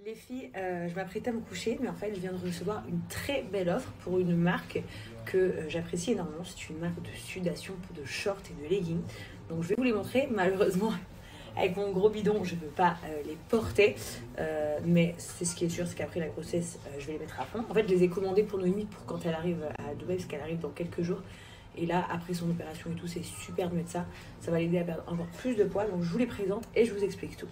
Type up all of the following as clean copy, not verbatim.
Les filles, je m'apprête à me coucher, mais en fait, je viens de recevoir une très belle offre pour une marque que j'apprécie énormément. C'est une marque de sudation, de shorts et de leggings. Donc, je vais vous les montrer. Malheureusement, avec mon gros bidon, je ne peux pas les porter. Mais c'est ce qui est sûr, c'est qu'après la grossesse, je vais les mettre à fond. En fait, je les ai commandés pour Noémie pour quand elle arrive à Dubaï, parce qu'elle arrive dans quelques jours. Et là, après son opération et tout, c'est super de mettre ça. Ça va l'aider à perdre encore plus de poids. Donc, je vous les présente et je vous explique tout.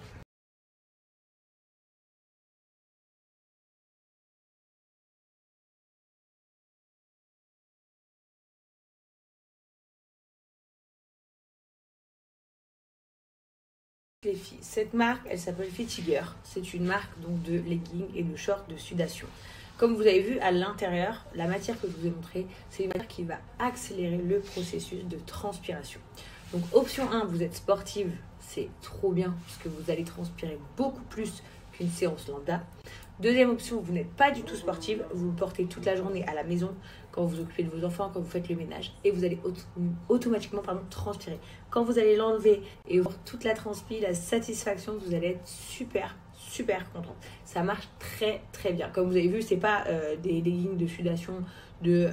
Les filles, cette marque, elle s'appelle Fittiger. C'est une marque donc de leggings et de shorts de sudation. Comme vous avez vu à l'intérieur, la matière que je vous ai montrée, c'est une matière qui va accélérer le processus de transpiration. Donc option 1, vous êtes sportive, c'est trop bien parce que vous allez transpirer beaucoup plus qu'une séance lambda. Deuxième option, vous n'êtes pas du tout sportive, vous le portez toute la journée à la maison, quand vous vous occupez de vos enfants, quand vous faites le ménage, et vous allez automatiquement transpirer. Quand vous allez l'enlever et voir toute la transpi, la satisfaction, vous allez être super contente. Ça marche très bien. Comme vous avez vu, c'est pas des leggings de sudation de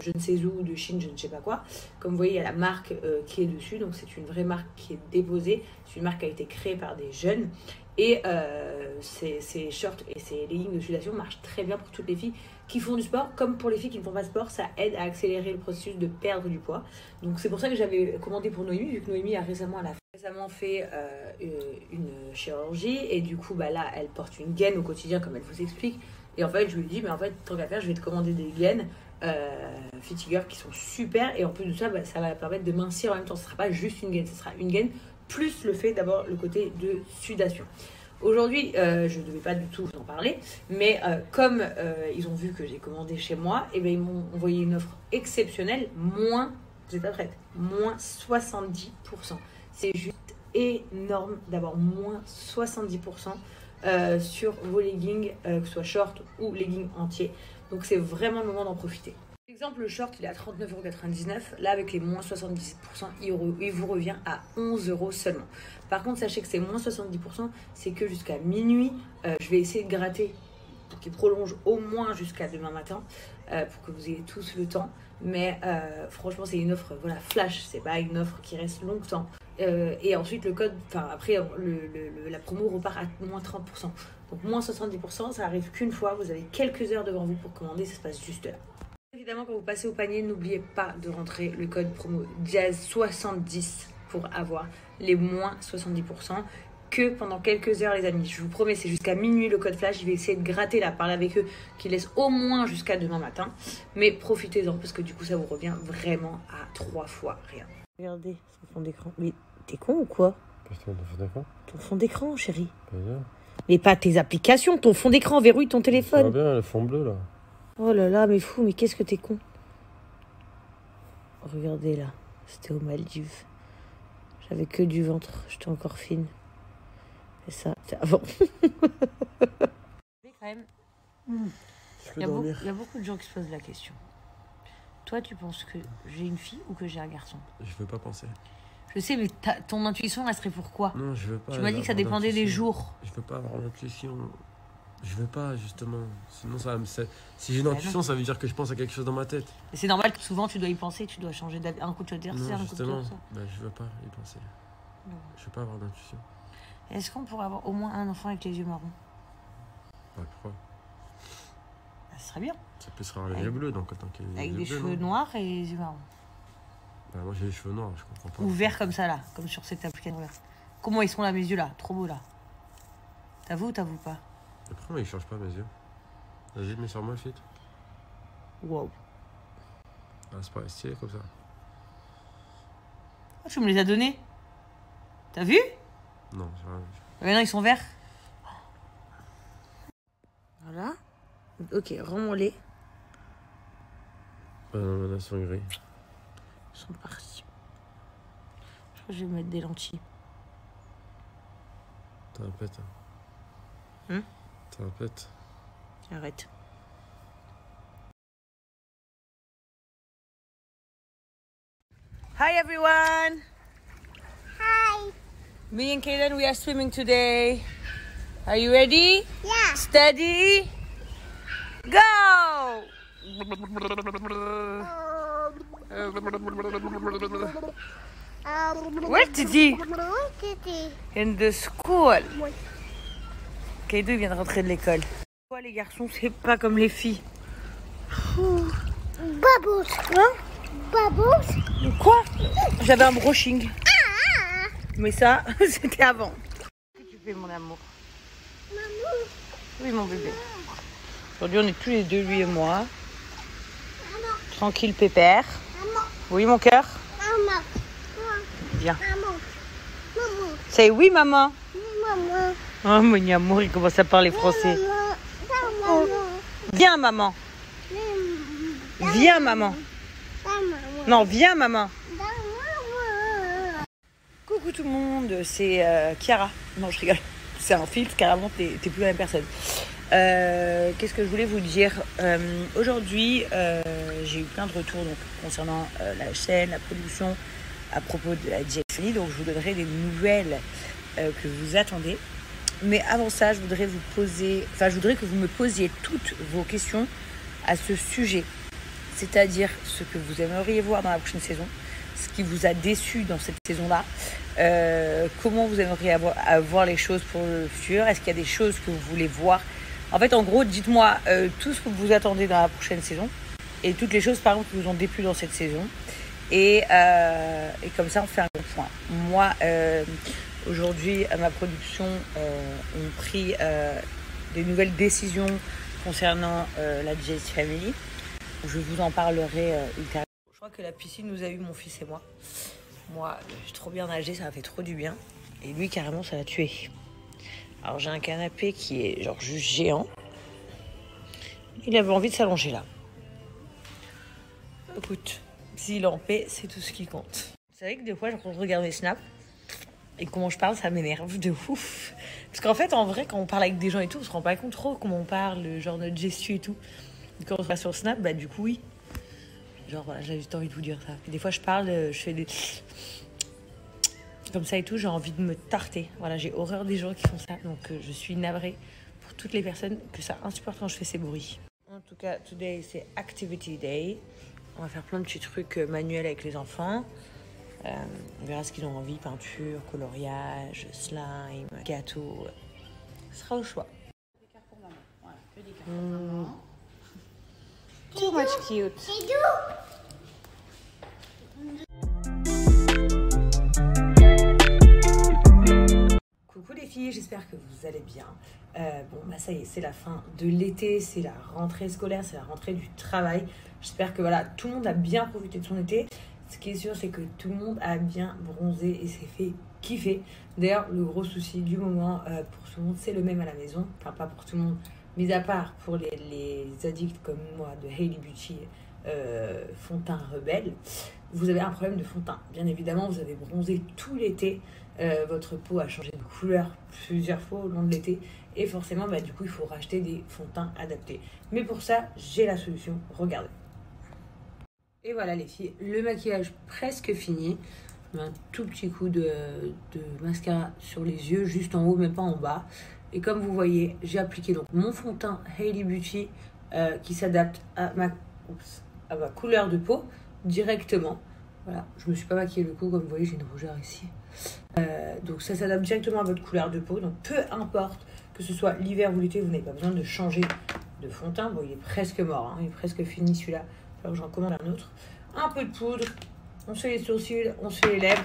je ne sais où, de Chine, je ne sais pas quoi. Comme vous voyez, il y a la marque qui est dessus, donc c'est une vraie marque qui est déposée. C'est une marque qui a été créée par des jeunes. Et ces shorts et ces leggings de sudation marchent très bien pour toutes les filles qui font du sport. Comme pour les filles qui ne font pas de sport, ça aide à accélérer le processus de perdre du poids. Donc c'est pour ça que j'avais commandé pour Noémie, vu que Noémie a récemment fait une chirurgie. Et du coup, bah, là, elle porte une gaine au quotidien, comme elle vous explique. Et en fait, je lui ai dit, mais en fait, tant qu'à faire, je vais te commander des gaines Fittiger qui sont super. Et en plus de ça, bah, ça va permettre de mincir en même temps. Ce ne sera pas juste une gaine, ce sera une gaine plus le fait d'avoir le côté de sudation. Aujourd'hui, je ne devais pas du tout vous en parler, mais comme ils ont vu que j'ai commandé chez moi, et bien ils m'ont envoyé une offre exceptionnelle, moins, vous n'êtes pas prête, moins 70%. C'est juste énorme d'avoir moins 70% sur vos leggings, que ce soit short ou leggings entiers. Donc c'est vraiment le moment d'en profiter. Par exemple, le short, il est à 39,99 €. Là, avec les moins 70%, il vous revient à 11 € seulement. Par contre, sachez que c'est moins 70%, c'est que jusqu'à minuit. Je vais essayer de gratter pour qu'il prolonge au moins jusqu'à demain matin, pour que vous ayez tous le temps. Mais franchement, c'est une offre flash, c'est pas une offre qui reste longtemps. Et ensuite, le code, après, la promo repart à moins 30%. Donc, moins 70%, ça arrive qu'une fois. Vous avez quelques heures devant vous pour commander, ça se passe juste là. Évidemment, quand vous passez au panier, n'oubliez pas de rentrer le code promo Jazz70 pour avoir les moins 70% que pendant quelques heures, les amis. Je vous promets, c'est jusqu'à minuit le code flash. Je vais essayer de gratter là, parler avec eux, qui laissent au moins jusqu'à demain matin. Mais profitez-en parce que du coup, ça vous revient vraiment à 3 fois rien. Regardez son fond d'écran. Mais t'es con ou quoi? Qu'est-ce que ton fond d'écran? Ton fond d'écran, chérie. Bien. Mais pas tes applications, ton fond d'écran, verrouille ton téléphone. Ça va bien, le fond bleu là. Oh là là, mais fou, mais qu'est-ce que t'es con. Regardez là, c'était aux Maldives. J'avais que du ventre, j'étais encore fine. Et ça, c'est avant. Quand même, il y a beaucoup de gens qui se posent la question. Toi, tu penses que j'ai une fille ou que j'ai un garçon? Je veux pas penser. Je sais, mais ton intuition, elle serait pour quoi? Non, je veux pas. Tu m'as dit que ça dépendait des jours. Je veux pas avoir l'intuition. Je veux pas, justement. Sinon, si j'ai une intuition, ça veut dire que je pense à quelque chose dans ma tête. Mais c'est normal que souvent, tu dois y penser, tu dois changer d'avis. Un coup, tu vas dire ça, un coup, tu vas dire ça. Ben, je veux pas y penser. Non. Je veux pas avoir d'intuition. Est-ce qu'on pourrait avoir au moins un enfant avec les yeux marrons? Pas pourquoi? Ça serait bien. Ça peut se avoir les yeux bleus, donc autant qu'il y ait les avec yeux des bleus, cheveux noirs et les yeux marrons. Bah, moi, j'ai les cheveux noirs, je comprends pas. Ou verts comme ça, là, comme sur cette application verte. Comment ils sont là, mes yeux, là? Trop beaux, là. T'avoues ou t'avoues pas? Après, moi, ils changent pas mes yeux. Vas-y, mets sur moi, fit. Wow. Ah, c'est pas stylé comme ça. Ah, tu me les as donnés? T'as vu? Non, j'ai rien vu. Maintenant, ils sont verts. Voilà. Ok, rends-moi-les. Non, maintenant, ils sont gris. Ils sont partis. Je crois que je vais mettre des lentilles. T'as un pet. T'as un pet. Arrête. Hi everyone. Hi. Me and Kaden, we are swimming today. Are you ready? Yeah. Steady. Go! Where did he? In the school. Kaido vient de rentrer de l'école. Quoi, les garçons, c'est pas comme les filles. Bubbles. Hein? Bubbles. Quoi? J'avais un brushing. Mais ça, c'était avant. Qu'est-ce que tu fais, mon amour? Maman. Oui, mon bébé. Aujourd'hui, on est tous les deux, lui et moi. Maman. Tranquille, pépère. Maman. Oui, mon cœur? Maman. Viens. Maman. Maman. C'est oui, maman. Maman. Oh, mon amour, il commence à parler français. Maman. Viens, maman. Viens, maman. Non, viens, maman. Coucou tout le monde, c'est Chiara. Non, je rigole. C'est un filtre, carrément, t'es plus la même personne. Qu'est-ce que je voulais vous dire? Aujourd'hui, j'ai eu plein de retours donc, concernant la chaîne, la production, à propos de la DJXFamily. Donc, je vous donnerai des nouvelles que vous attendez. Mais avant ça, je voudrais que vous me posiez toutes vos questions à ce sujet. C'est-à-dire ce que vous aimeriez voir dans la prochaine saison, ce qui vous a déçu dans cette saison-là, comment vous aimeriez avoir les choses pour le futur, est-ce qu'il y a des choses que vous voulez voir. En fait, en gros, dites-moi tout ce que vous attendez dans la prochaine saison et toutes les choses, par exemple, qui vous ont déplu dans cette saison. Et comme ça, on fait un bon point. Moi, aujourd'hui, ma production ont pris des nouvelles décisions concernant la DJXFamily. Je vous en parlerai ultérieurement. Je crois que la piscine nous a eu, mon fils et moi. Moi, j'ai trop bien nagé, ça m'a fait trop du bien. Et lui, carrément, ça l'a tué. Alors, j'ai un canapé qui est genre juste géant. Il avait envie de s'allonger là. Écoute, s'il est en paix, c'est tout ce qui compte. C'est vrai que des fois, quand je regarde mes snaps et comment je parle, ça m'énerve de ouf. Parce qu'en fait, en vrai, quand on parle avec des gens et tout, on se rend pas compte trop comment on parle, genre notre gestu et tout. Quand on se passe sur Snap, bah du coup, oui. Genre, voilà, j'avais juste envie de vous dire ça. Et des fois, je parle, je fais des... Comme ça et tout, j'ai envie de me tarter. Voilà, j'ai horreur des gens qui font ça. Donc, je suis navrée pour toutes les personnes que ça insupporte quand je fais ces bruits. En tout cas, today, c'est Activity Day. On va faire plein de petits trucs manuels avec les enfants. On verra ce qu'ils ont envie. Peinture, coloriage, slime, gâteau. Ce sera au choix. Des cartes pour maman. Voilà, que des cartes pour maman. Too much cute. C'est doux. Coucou les filles, j'espère que vous allez bien. Bon, bah ça y est, c'est la fin de l'été, c'est la rentrée scolaire, c'est la rentrée du travail. J'espère que voilà, tout le monde a bien profité de son été. Ce qui est sûr, c'est que tout le monde a bien bronzé et s'est fait kiffer. D'ailleurs, le gros souci du moment pour tout le monde, c'est le même à la maison. Enfin, pas pour tout le monde, mis à part pour les addicts comme moi de Hailey Beauty, fond de teint rebelle. Vous avez un problème de fond de teint. Bien évidemment, vous avez bronzé tout l'été. Votre peau a changé de couleur plusieurs fois au long de l'été. Et forcément, bah, du coup, il faut racheter des fonds de teint adaptés. Mais pour ça, j'ai la solution. Regardez. Et voilà les filles, le maquillage presque fini. Un tout petit coup de mascara sur les yeux, juste en haut, même pas en bas. Et comme vous voyez, j'ai appliqué donc mon fond de teint Hailey Beauty qui s'adapte à ma couleur de peau directement. Voilà, je me suis pas maquillée le cou, comme vous voyez, j'ai une rougeur ici. Donc ça s'adapte directement à votre couleur de peau. Donc peu importe que ce soit l'hiver ou l'été, vous n'avez pas besoin de changer de fond de teint. Bon, il est presque mort, hein, il est presque fini celui-là. Alors j'en commande un autre. Un peu de poudre, on se fait les sourcils, on se fait les lèvres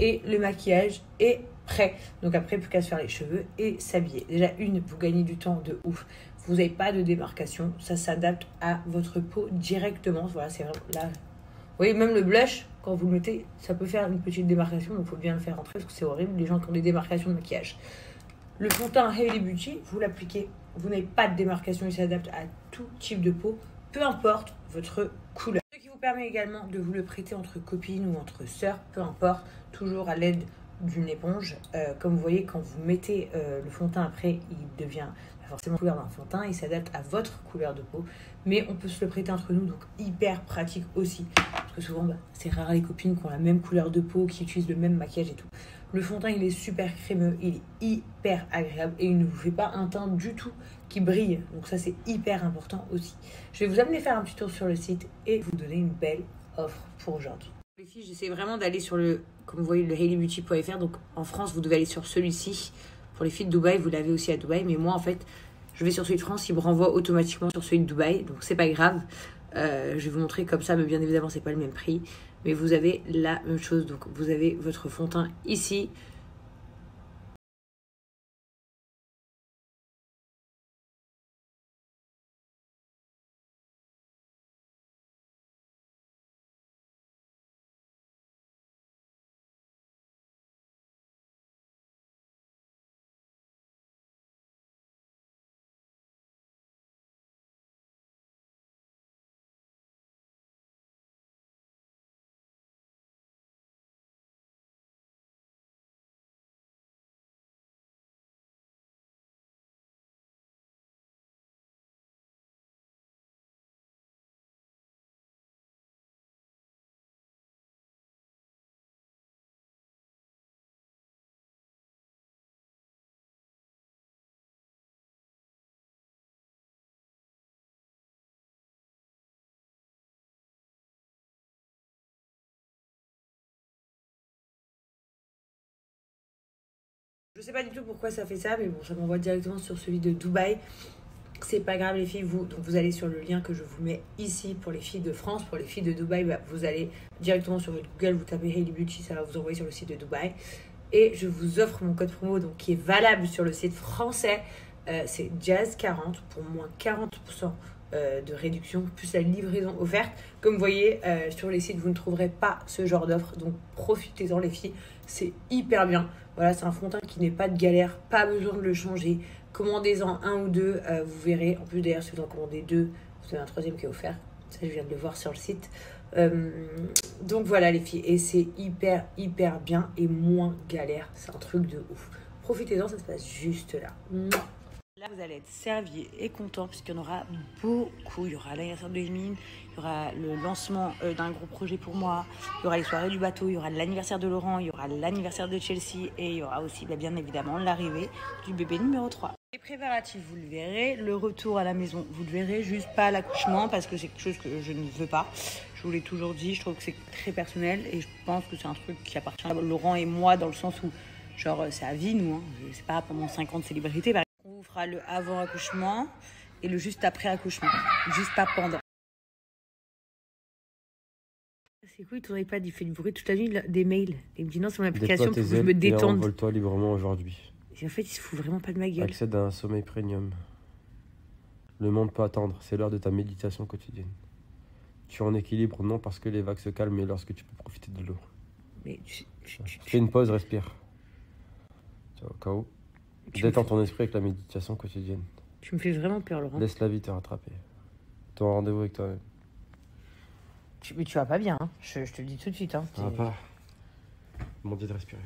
et le maquillage est prêt. Donc après, plus qu'à se faire les cheveux et s'habiller. Déjà vous gagnez du temps de ouf. Vous n'avez pas de démarcation, ça s'adapte à votre peau directement. Voilà, c'est vraiment là. Vous voyez, même le blush, quand vous le mettez, ça peut faire une petite démarcation, donc il faut bien le faire rentrer parce que c'est horrible, les gens qui ont des démarcations de maquillage. Le fond de teint Hailey Beauty, vous l'appliquez, vous n'avez pas de démarcation, il s'adapte à tout type de peau, peu importe votre couleur. Ce qui vous permet également de vous le prêter entre copines ou entre sœurs, peu importe, toujours à l'aide d'une éponge. Comme vous voyez, quand vous mettez le fond de teint après, il devient forcément couleur d'un fond de teint, il s'adapte à votre couleur de peau, mais on peut se le prêter entre nous, donc hyper pratique aussi. parce que souvent, bah, c'est rare les copines qui ont la même couleur de peau, qui utilisent le même maquillage et tout. Le fond de teint, il est super crémeux, il est hyper agréable et il ne vous fait pas un teint du tout qui brille. Donc ça, c'est hyper important aussi. Je vais vous amener faire un petit tour sur le site et vous donner une belle offre pour aujourd'hui. Les filles, j'essaie vraiment d'aller sur le, comme vous voyez, le haileybeauty.fr. Donc en France, vous devez aller sur celui-ci. Pour les filles de Dubaï, vous l'avez aussi à Dubaï. Mais moi, en fait, je vais sur celui de France, il me renvoie automatiquement sur celui de Dubaï. Donc c'est pas grave. Je vais vous montrer comme ça, mais bien évidemment, c'est pas le même prix. Mais vous avez la même chose. Donc vous avez votre fond de teint ici. Je sais pas du tout pourquoi ça fait ça, mais bon, ça m'envoie directement sur celui de Dubaï. C'est pas grave les filles, donc vous allez sur le lien que je vous mets ici pour les filles de France. Pour les filles de Dubaï, bah, vous allez directement sur votre Google, vous tapez Hailey Beauty, ça va vous envoyer sur le site de Dubaï. Et je vous offre mon code promo donc, qui est valable sur le site français. C'est Jazz40 pour moins 40% de réduction, plus la livraison offerte. Comme vous voyez, sur les sites, vous ne trouverez pas ce genre d'offre. Donc profitez-en les filles, c'est hyper bien. Voilà, c'est un fond de teint qui n'est pas de galère, pas besoin de le changer. Commandez-en un ou deux, vous verrez. En plus, d'ailleurs, si vous en commandez deux, vous avez un troisième qui est offert. Ça, je viens de le voir sur le site. Donc voilà, les filles. Et c'est hyper, hyper bien et moins galère. C'est un truc de ouf. Profitez-en, ça se passe juste là. Là, vous allez être servis et contents puisqu'il y en aura beaucoup. Il y aura l'anniversaire de Yasmine, il y aura le lancement d'un gros projet pour moi, il y aura les soirées du bateau, il y aura l'anniversaire de Laurent, il y aura l'anniversaire de Chelsea et il y aura aussi bien évidemment l'arrivée du bébé numéro 3. Les préparatifs, vous le verrez. Le retour à la maison, vous le verrez. Juste pas l'accouchement parce que c'est quelque chose que je ne veux pas. Je vous l'ai toujours dit, je trouve que c'est très personnel et je pense que c'est un truc qui appartient à Laurent et moi dans le sens où, genre, c'est à vie, nous. Hein. C'est pas pendant 5 ans de célébrité. On vous fera le avant accouchement et le juste après accouchement, juste pas pendant. C'est cool, ton iPad il fait du bruit toute la nuit, des mails. Il me dit non, c'est mon application pour que je me détende. Envole-toi librement aujourd'hui. Et en fait, il se fout vraiment pas de ma gueule. Accède à un sommeil premium. Le monde peut attendre, c'est l'heure de ta méditation quotidienne. Tu es en équilibre non parce que les vagues se calment, mais lorsque tu peux profiter de l'eau. Mais Fais une pause, respire. Ciao, au cas où. Détends ton esprit avec la méditation quotidienne. Tu me fais vraiment peur, Laurent. Laisse la vie te rattraper. Ton rendez-vous avec toi-même. Mais tu vas pas bien, hein. Je te le dis tout de suite. Hein. Ça va pas. M'ont dit de respirer.